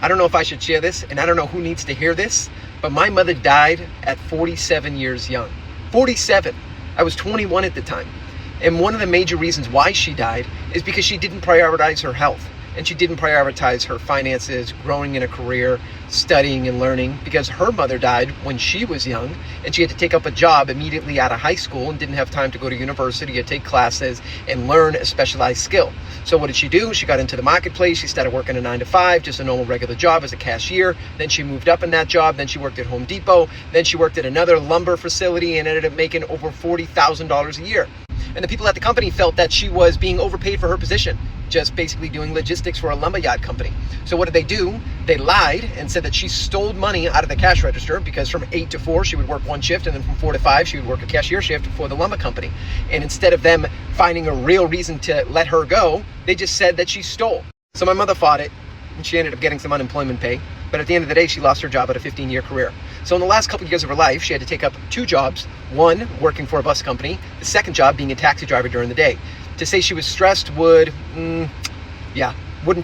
I don't know if I should share this, and I don't know who needs to hear this, but my mother died at 47 years young. 47. I was 21 at the time. And one of the major reasons why she died is because she didn't prioritize her health. And she didn't prioritize her finances, growing in a career, studying and learning, because her mother died when she was young and she had to take up a job immediately out of high school and didn't have time to go to university or take classes and learn a specialized skill. So what did she do? She got into the marketplace. She started working a 9-to-5, just a normal regular job as a cashier. Then she moved up in that job. Then she worked at Home Depot. Then she worked at another lumber facility and ended up making over $40,000 a year. And the people at the company felt that she was being overpaid for her position, just basically doing logistics for a lumberyard company. So what did they do? They lied and said that she stole money out of the cash register, because from 8 to 4 she would work one shift, and then from 4 to 5 she would work a cashier shift for the lumber company. And instead of them finding a real reason to let her go, they just said that she stole. So my mother fought it, and she ended up getting some unemployment pay. But at the end of the day, she lost her job at a 15-year career. So in the last couple of years of her life, she had to take up 2 jobs. One, working for a bus company. The second job being a taxi driver during the day. To say she was stressed wouldn't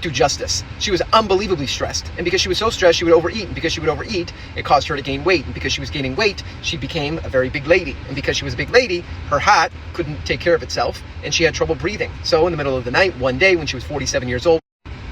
do justice. She was unbelievably stressed. And because she was so stressed, she would overeat. And because she would overeat, it caused her to gain weight. And because she was gaining weight, she became a very big lady. And because she was a big lady, her heart couldn't take care of itself, and she had trouble breathing. So in the middle of the night, one day when she was 47 years old,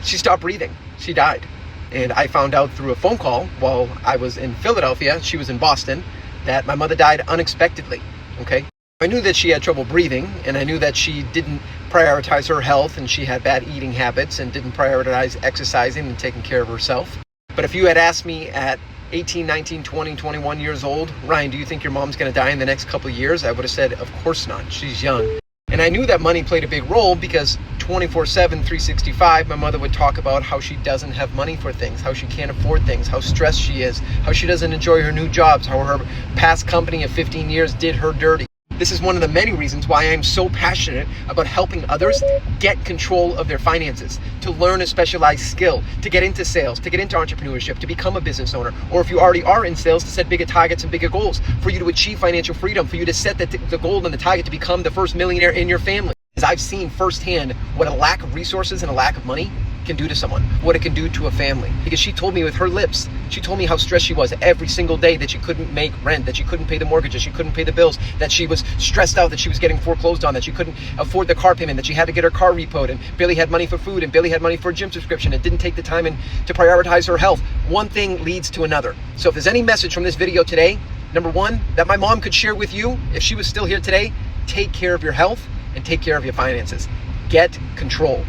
she stopped breathing. She died. And I found out through a phone call while I was in Philadelphia, she was in Boston, that my mother died unexpectedly, okay? I knew that she had trouble breathing, and I knew that she didn't prioritize her health, and she had bad eating habits and didn't prioritize exercising and taking care of herself. But if you had asked me at 18, 19, 20, 21 years old, Ryan, do you think your mom's gonna die in the next couple of years? I would have said, of course not, she's young. And I knew that money played a big role, because 24/7, 365, my mother would talk about how she doesn't have money for things, how she can't afford things, how stressed she is, how she doesn't enjoy her new jobs, how her past company of 15 years did her dirty. This is one of the many reasons why I'm so passionate about helping others get control of their finances, to learn a specialized skill, to get into sales, to get into entrepreneurship, to become a business owner, or if you already are in sales, to set bigger targets and bigger goals, for you to achieve financial freedom, for you to set the goal and the target to become the first millionaire in your family. Because I've seen firsthand what a lack of resources and a lack of money can do to someone, what it can do to a family. Because she told me with her lips, she told me how stressed she was every single day, that she couldn't make rent, that she couldn't pay the mortgages, she couldn't pay the bills, that she was stressed out, that she was getting foreclosed on, that she couldn't afford the car payment, that she had to get her car repoed, and barely had money for food, and barely had money for a gym subscription, and didn't take the time to prioritize her health. One thing leads to another. So if there's any message from this video today, number one, that my mom could share with you, if she was still here today, take care of your health and take care of your finances. Get control.